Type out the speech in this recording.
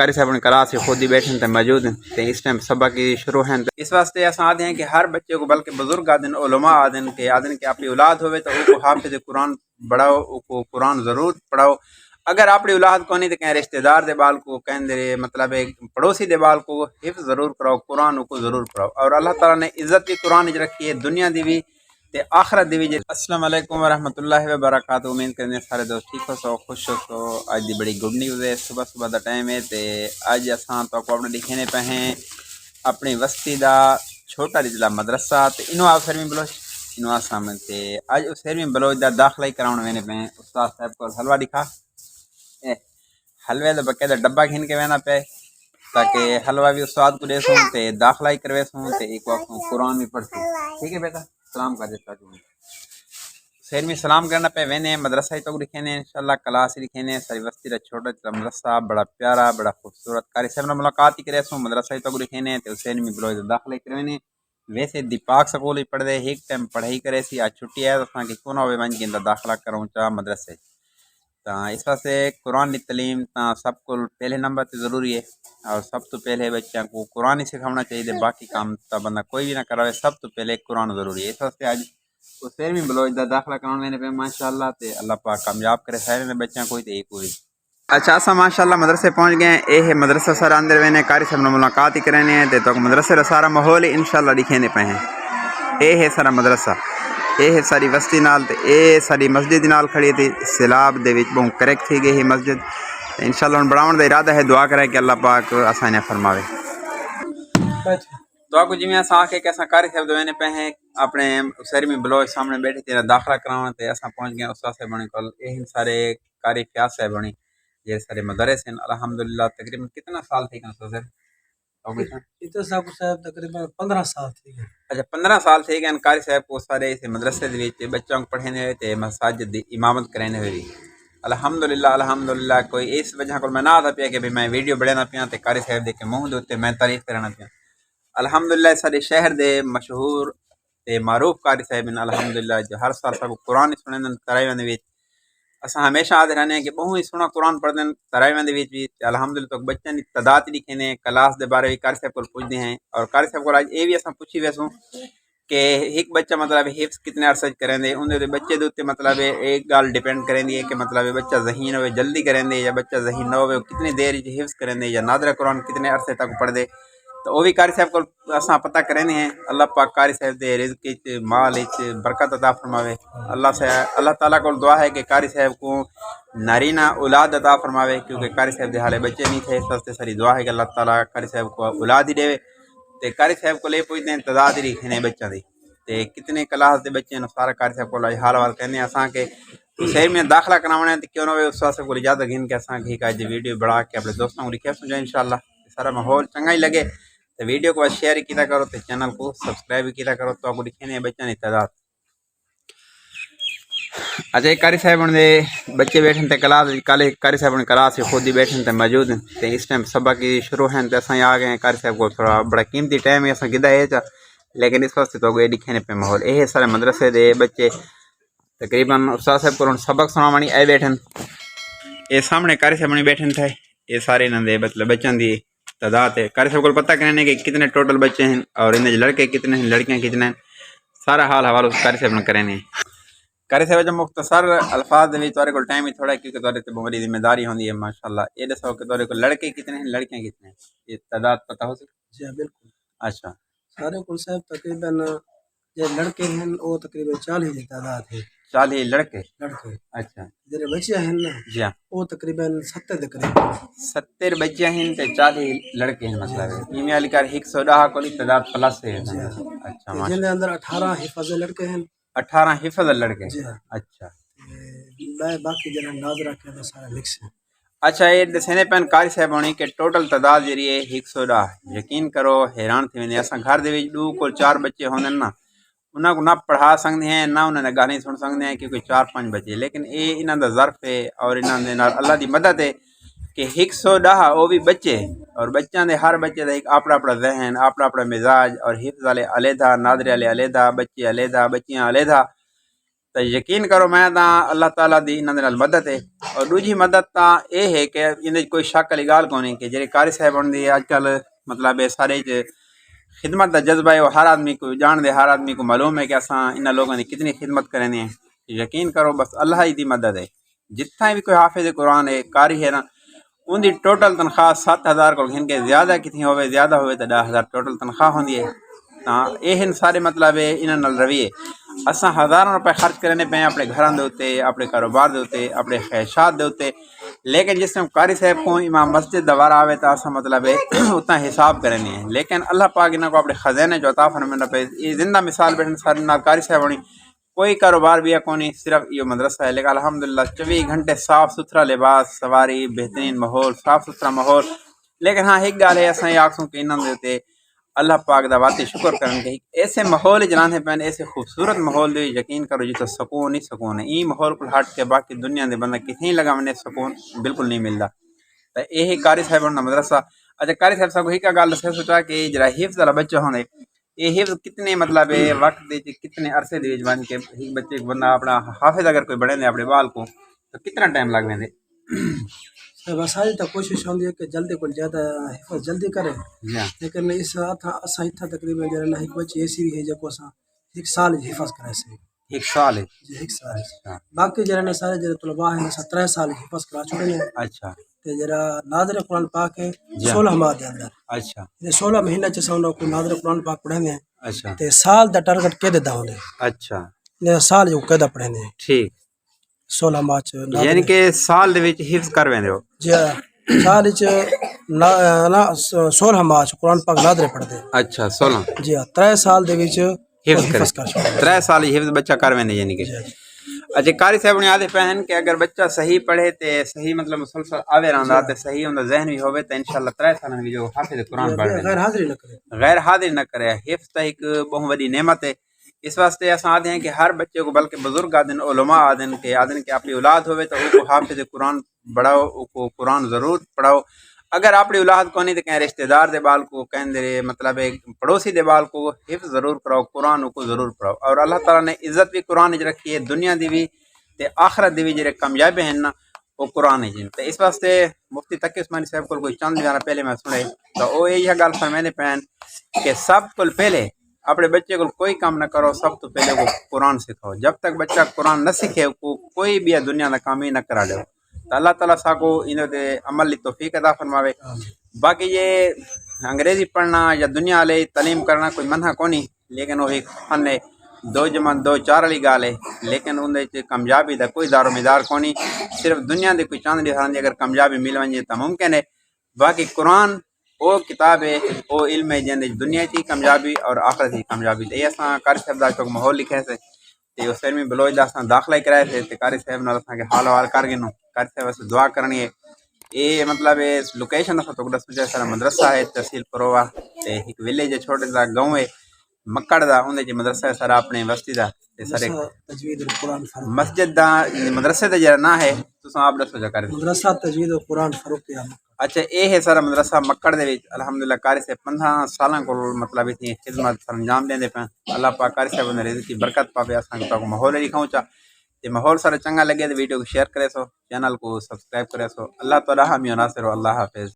قاری صاحب اپنی کلاس سے خود ہی بیٹھے ہیں موجود ہیں تے اس ٹائم سبق کی شروع ہیں اس واسطے اساں آدھے ہیں کہ ہر بچے کو بلکہ بزرگ آدھن علماء آدھن کہ اپنی اولاد ہوئے تو وہ حافظ قرآن پڑھاؤ کو قرآن ضرور پڑھاؤ اگر اپنی اولاد کو نہیں تو کہیں رشتہ دار دے بال کو کہیں دے مطلب پڑوسی دے بال کو حفظ ضرور کراؤ قرآن کو ضرور پڑھاؤ اور اللہ تعالیٰ نے عزت بھی قرآن وچ رکھی ہے دنیا دی بھی تے آخرت دی بھی السلام علیکم ورحمۃ اللہ وبرکاتہ امید کرنے سارے دوست ٹھیک ہو سو خوش ہو سو اج دی بڑی گڈ نیوز ہے صبح دا ٹائم ہے تے اج اساں تو کو اپنے لکھنے پہ ہیں اپنی وستی دا چھوٹا ضلع مدرسہ تے انواع سرویں بلوچ انواع سامنے تے اج اس سرویں بلوچ دا داخلہ ہی کراون وینے پہ استاد صاحب کو حلوہ دکھا حلوے دا باقاعدہ ڈبہ گھن کے وینا پہ تاکہ حلوہ بھی استاد کو دے سوں تے داخلہ ہی کروے سوں تے ایک وقت قرآن بھی پڑھ سوں ٹھیک ہے بیٹا سلام کر دیتا ہوں سیر میں سلام کرنا پہ وینے مدرسہ ہی تو لکھنے انشاءاللہ کلاس ہی لکھنے ساری وستی دا چھوٹا چھوٹا مدرسہ بڑا پیارا بڑا خوبصورت قاری صاحب نے ملاقات ہی کرے سوں مدرسہ ہی تو لکھنے تے حسین میں بلوچ داخلہ ہی کروے ویسے دیپاک سکول ہی پڑھ دے ایک ٹائم پڑھائی کرے سی آج چھٹی ہے تو کہ کیوں نہ ہوئے ون جن داخلہ کروں چاہ مدرسے تا اس واسطے قرآن کی تعلیم تا سب کو پہلے نمبر تے ضروری ہے اور سب تو پہلے بچوں کو قرآن ہی سکھانا چاہیے باقی کام تا بندہ کوئی بھی نہ کراوے سب تو پہلے قرآن ضروری ہے اس واسطے آج حسین میں بلوچ دا داخلہ کرانے پہ ماشاءاللہ تے اللہ پاک کامیاب کرے سارے نے بچوں کوئی تے کوئی اچھا اسا ماشاءاللہ مدرسے پہنچ گئے ہیں اے ہے مدرسہ سارا اندر وینے قاری صاحب نے ملاقات ہی کرنے ہیں تے تو مدرسے دا سارا ماحول انشاءاللہ دکھنے پہ ہیں اے ہے سارا مدرسہ اے ہے ساری وستی نال تے اے ساری مسجد نال کھڑی تھی سیلاب دے وچ بہت کریک تھی گئی مسجد انشاءاللہ ہن بڑھاون دا ارادہ ہے دعا کرے کہ اللہ پاک اساں نے فرماوے دعا کو جویں اساں کہ اساں قاری صاحب دے وینے پہ ہیں اپنے سرمی بلوچ سامنے بیٹھے تیرا داخلہ کراون تے اساں پہنچ گئے استاد صاحب بنے کول اے سارے قاری فیاض صاحب بنے یہ سارے مدرس ہیں الحمدللہ تقریباً کتنا سال تھے استاد صاحب اتنا صاحب تقریباً 15 سال تھے اچھا 15 سال تھے گئے قاری صاحب کو سارے اس مدرسے دے وچ بچوں کو پڑھنے ہوئے تے مساجد دی امامت کرنے ہوئے الحمدللہ کوئی اس وجہ کو میں نہ آتا پیا کہ میں ویڈیو بڑھانا پیا تے قاری صاحب دے کے منہ دے تے میں تعریف کرنا پیا الحمدللہ سارے شہر دے مشہور تے معروف قاری صاحب ہیں الحمدللہ جو ہر سال سب قرآن سنن تراویح دے وچ اساں ہمیشہ آدھے رہنے ہیں کہ بہت ہی سونا قرآن پڑھتے ہیں تراویح دے وچ بھی الحمدللہ تو بچوں کی تعداد لکھے نے کلاس دے بارے بھی قاری صاحب کو پوچھتے ہیں اور قاری صاحب کو اج یہ بھی اساں پوچھی ویسوں کہ ایک بچہ مطلب حفظ کتنے عرصے کریں دے ان دے بچے دے تے مطلب ایک گل ڈیپینڈ کریں دی ہے کہ مطلب بچہ ذہین ہوئے جلدی کریں دے یا بچہ ذہین نہ ہوئے کتنی دیر حفظ کریں دے یا نادرہ قرآن کتنے عرصے تک پڑھ دے تو وہ بھی قاری صاحب کو اساں پتہ کریں ہیں اللہ پاک قاری صاحب دے رزق وچ مال وچ برکت عطا فرماوے اللہ تعالیٰ کو دعا ہے کہ قاری صاحب کو نارینہ اولاد عطا فرماوے کیونکہ قاری صاحب دے حالے بچے نہیں تھے اس واسطے ساری دعا ہے کہ اللہ تعالیٰ قاری صاحب کو اولاد ہی دے تے قاری صاحب کو لے پوچھتے ہیں تعداد ہی لکھنے بچوں دی تے کتنے کلاس دے بچے ہیں سارا قاری صاحب کو حال حال کہنے ہیں اساں کہ شہر میں داخلہ کراونا ہے تو کیوں نہ ہوئے اس واسطے کو اجازت گھن کے اساں کہ ایک ویڈیو بڑھا کے اپنے دوستوں کو لکھے سمجھا انشاءاللہ سارا ماحول چنگا ہی لگے تو ویڈیو کو شیئر ہی کیا کرو تو چینل کو سبسکرائب بھی کیا کرو تو آپ کو لکھنے ہیں بچوں کی تعداد اچھا قاری صاحب دے بچے بیٹھے تے کلاس قاری صاحب نے کلاس سے خود ہی بیٹھے تے موجود ہیں تے اس ٹائم سبق کی شروع ہیں تے اساں آ گئے قاری صاحب کو تھوڑا بڑا قیمتی ٹائم ہے اساں گدا ہے لیکن اس واسطے تو گئے لکھنے پہ ماحول یہ سارے مدرسے دے بچے تقریباً استاد صاحب کو سبق سناونی آئے بیٹھن یہ سامنے قاری صاحب نے بیٹھے تھے یہ سارے انہوں دے مطلب بچوں دی تعداد ہے قاری صاحب کو پتہ کرنے کہ کتنے ٹوٹل بچے ہیں اور ان لڑکے کتنے ہیں لڑکیاں کتنے ہیں سارا حال حوالہ قاری صاحب نے کرنے قاری صاحب جب مختصر الفاظ دے تورے کو ٹائم ہی تھوڑا ہے کیونکہ تورے تے بڑی ذمہ داری ہوندی ہے ماشاءاللہ یہ دسو کہ تورے کو لڑکے کتنے ہیں لڑکیاں کتنے ہیں یہ تعداد پتہ ہو سکتی جی بالکل اچھا سارے کل صاحب تقریباً جو لڑکے ہیں وہ تقریباً 40 کی تعداد ہے 40 لڑکے اچھا جڑے بچے ہیں نا جی ہاں وہ تقریباً 70 دے قریب 70 بچے ہیں تے 40 لڑکے ہیں مطلب ہے یہ علی کر 110 کو تعداد پلس ہے اچھا جن دے اندر 18 حفاظ لڑکے ہیں 18 حفظ لڑکے اچھا باقی جنہاں ناظرہ کے سارا مکس ہے اچھا یہ دسنے پین قاری صاحب ہونی کہ ٹوٹل تعداد جی ہے 110 یقین کرو حیران تھی ویندے اساں گھر دے وچ 2 کو 4 بچے ہوندے نا انہاں کو نہ پڑھا سکتے ہیں نہ انہاں نے گانے سن سکتے ہیں کیونکہ 4-5 بچے لیکن یہ انہاں دا ظرف ہے اور انہاں دے نال اللہ دی مدد ہے کہ 110 وہ بھی بچے اور بچوں دے ہر بچے دا ایک اپنا اپنا ذہن اپنا اپنا مزاج اور حفظ والے علیحدہ نادرے والے علیحدہ بچے علیحدہ بچیاں علیحدہ تو یقین کرو میں تاں اللہ تعالیٰ دی انہاں دے نال مدد ہے. اور دوجی مدد تاں اے ہے کہ اندے کوئی شک والی گال کونی کہ جڑے قاری صاحب ہوندے اج کل مطلب سارے خدمت دا جذبہ ہے وہ ہر آدمی کو جان دے، ہر آدمی کو معلوم ہے کہ اساں انہاں لوگوں نے کتنی خدمت کرنی ہے. یقین کرو بس اللہ ہی دی مدد ہے. جتنا بھی کوئی حافظ قرآن ہے قاری ہے نا ان دی ٹوٹل تنخواہ 7,000 کو گھن کے زیادہ کتنی ہوئے زیادہ ہوئے تو 10,000 ٹوٹل تنخواہ ہوندی ہے. ہاں یہ سارے مطلب ہے انہاں نال رویے اساں ہزاروں روپے خرچ کرنے پے اپنے گھراں دے اوتے، اپنے کاروبار دے اوتے، اپنے خواہشات دے اوتے، لیکن جس ٹائم قاری صاحب کو امام مسجد دوارا آوے تو اساں مطلب ہے اتنا حساب کرنے ہیں. لیکن اللہ پاک انہاں کو اپنے خزانے جو عطا فرمانا پے یہ زندہ مثال بیٹھن سارے نال قاری صاحب ہونی کوئی کاروبار بھی ہے کونی، صرف یہ مدرسہ ہے. لیکن الحمدللہ 24 گھنٹے صاف ستھرا لباس، سواری، بہترین ماحول، صاف ستھرا ماحول. لیکن ہاں ایک گال ہے اساں یہ آکھوں کہ انہاں دے اوتے اللہ پاک دا واقعی شکر کرن کہ ایسے ماحول جلانے پہن ایسے خوبصورت ماحول دے یقین کرو جی تو سکون ہی سکون ہے. این ماحول کو ہٹ کے باقی دنیا دے بندہ کتنی لگا منے سکون بالکل نہیں ملتا. تو یہی قاری صاحب دا مدرسہ. اچھا قاری صاحب صاحب ایک گل دسے سوچا کہ جڑا حفظ والا بچہ ہونے یہ حفظ کتنے مطلب وقت دے کتنے عرصے دے بن کے ایک بچے کو بندہ اپنا حافظ اگر کوئی بڑھے اپنے بال کو تو کتنا ٹائم لگ ویندے؟ وسائل تو کوشش ہوندی ہے کہ جلدی کو زیادہ حفظ جلدی کرے، لیکن اس اساں اتھا تقریباً جڑا ایک بچے ایسی بھی ہے جو اساں 1 سال حفظ کرے سے. 1 سال ہے جی 1 سال. باقی جڑے سارے جڑے طلباء ہیں 3 سال حفظ کرا چھوڑے ہیں. اچھا تے جڑا ناظر قرآن پاک ہے 16 ماہ دے اندر. اچھا تے 16 مہینے چ سونو کو ناظر قرآن پاک پڑھنے ہیں. اچھا تے سال دا ٹارگٹ کے دیتا ہوندے. اچھا نے سال جو قاعدہ پڑھنے ہیں ٹھیک 16 ماہ چ یعنی کہ سال دے وچ حفظ کر ویندے ہو. جی سال چ نا 16 ماہ چ قرآن پاک ناظر پڑھدے. اچھا 16 جی 3 سال دے وچ حفظ کر 3 سال حفظ بچہ کر ویندے یعنی کہ. اچھا قاری صاحب نے آدھے پہن کہ اگر بچہ صحیح پڑھے تے صحیح مطلب مسلسل آوے رہندا تے صحیح ہوندا ذہن بھی ہوے تے انشاءاللہ 3 سالوں وچ جو حافظ قرآن پڑھ غیر حاضری نہ کرے. غیر حاضر نہ کرے. حفظ تو ایک بہت بڑی نعمت ہے. اس واسطے اساں آدھے ہیں کہ ہر بچے کو بلکہ بزرگ آدھن علماء آدھن کہ اپنی اولاد ہوئے تو وہ کو حافظ قرآن بڑھاؤ، وہ کو قرآن ضرور پڑھاؤ. اگر اپنی اولاد کو نہیں تو کہیں رشتہ دار دے بال کو کہیں دے مطلب پڑوسی دے بال کو حفظ ضرور کراؤ، قرآن کو ضرور پڑھاؤ. اور اللہ تعالیٰ نے عزت بھی قرآن وچ رکھی ہے، دنیا دی بھی تے آخرت دی بھی جڑے کامیابی ہیں نا وہ قرآن ہے. تے اس واسطے مفتی تقی عثمانی صاحب کو کوئی چند جانا پہلے میں سنے تو وہ یہ گل فرمانے پہن کہ سب کو پہلے اپنے بچے کو کوئی کام نہ کرو، سب تو پہلے وہ قرآن سکھاؤ. جب تک بچہ قرآن نہ سیکھے وہ کوئی بھی دنیا کا کام ہی نہ کرا لے. تو اللہ تعالیٰ سا کو انہوں نے عمل لی توفیق عطا فرماوے. باقی یہ انگریزی پڑھنا یا دنیا والے تعلیم کرنا کوئی منع کونی، لیکن وہ ایک فن ہے 2 جمع 2 4 والی گال ہے. لیکن اندر کامیابی دا کوئی دار و مدار کونی. صرف دنیا دے کوئی چاند ڈھان دی اگر کامیابی مل ونجے تو ممکن ہے. باقی قرآن وہ کتاب ہے، وہ علم ہے جن دنیا کی کامیابی اور آخرت کی کامیابی. یہ اساں قاری صاحب دا چوک ماحول لکھے سے تے اس علمی بلوچ دا اساں داخلہ کرائے تھے تے قاری صاحب نال اساں کے حال حوال کر گنو. قاری صاحب واسطے دعا کرنی ہے. یہ مطلب لوکیشن اساں تو دسو سارا مدرسہ ہے تحصیل پرووا تے ایک ویلیج ہے چھوٹے سا گاؤں ہے مکڑ دا اندر جی مدرسہ ہے سارا اپنے بستی دا تے سارے تجوید القرآن فاروق مسجد دا مدرسے دا جڑا نا ہے تساں آپ دسو جا کر. مدرسہ تجوید القرآن فاروق ہے. اچھا یہ ہے سارا مدرسہ مکڑ دے وچ. الحمدللہ قاری سے 15 سالاں کو مطلب اتنی خدمت سر انجام دیندے پے. اللہ پاک قاری صاحب نے رزق کی برکت پاوے. اساں کو ماحول دکھاؤں چا تے ماحول سارا چنگا لگے تو ویڈیو کو شیئر کرے سو، چینل کو سبسکرائب کرے سو. اللہ تعالیٰ ہمیں ناصر. اللہ حافظ.